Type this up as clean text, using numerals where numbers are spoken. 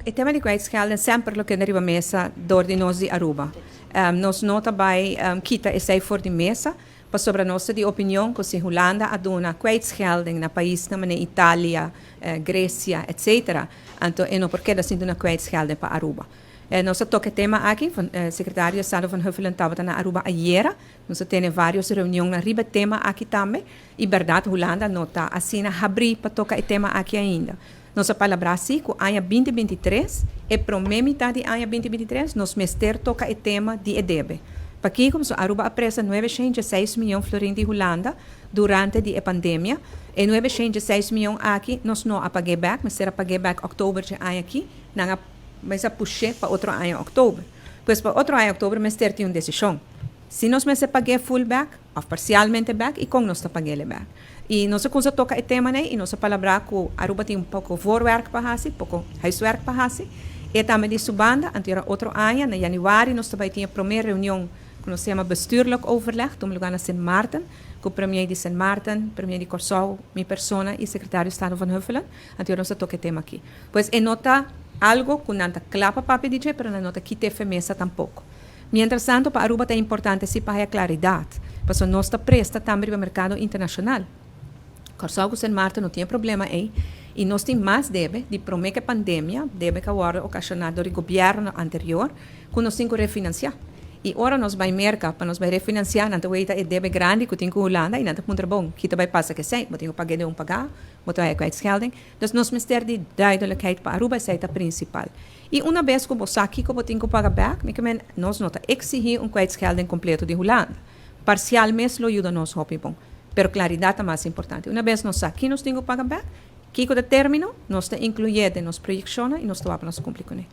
il tema di kwijtschelden è sempre lo che arriva messa door di noi di Aruba. Nos nota bij kita e sei voor die mesa, pas sobre nostra di opinion così Holanda ad una kwijtschelding na país na mene Italia, Grecia, etc. Anto e no perché da sin una kwijtschelding pa Aruba. Nós toca tema aqui, secretário de Estado van Huffelen estava na Aruba ayer. Nós temos várias reuniões na riba tema aqui também. E verdade, Holanda não está assim a abrir para tocar o tema aqui ainda. Nossa palavra assim, que ano 2023, e para a metade do ano 2023, nós mester toca o tema de EDB. Para aqui, como Aruba apressa 906 milhões de florins de Holanda durante a pandemia. E 906 milhões aqui, nós não apaguei back, mas será apaguei back outubro de ano aqui, mas a puxar para outro ano em outubro. Pois para outro ano em outubro, nós temos uma decisão. Se nós pagar full back, ou parcialmente back, e como nós pagar back. E nós começamos a tocar o tema, né? E nós palavra que Aruba tem pouco voorwerk para fazer, pouco huiswerk para fazer. E também de subanda, anterior outro ano, em januário, nós também tínhamos a primeira reunião que nós chamamos bestuurlijk overleg, toen lugar na Sint Maarten, com o premier de Sint Maarten, premier de Corsau, minha persona e secretário de Estado van Huffelen, anterior nós toca o tema aqui. Pois é nota algo que não está claro para dizer, mas não está aqui te mesa tampouco. Mientras tanto, para Aruba é importante se para a claridade, porque nós está presta também para o mercado internacional. Corsau com Sint Maarten não tinha problema aí, e nós temos mais deve de prometer que a pandemia deve que agora ocasionada do governo anterior, que nós temos que refinanciar. E ora nós vai mercar para nós vai refinanciar, não tem é deve grande que tem com Holanda e não tem muito bom, que também passa que sei, mas tem que pagar de pagar, mas vai kwijtschelding. Dus nós mister de duidelijkheid para Aruba é a principal. E uma vez que você aqui que tem que pagar back, nós não exigir kwijtschelding completo de Holanda. Parcialmente lo ajuda nós hopi bom, pero claridade é mais importante. Uma vez nós aqui nós tem que pagar back, que o término nós incluye de nos proyecciona e nós vamos cumprir com ele.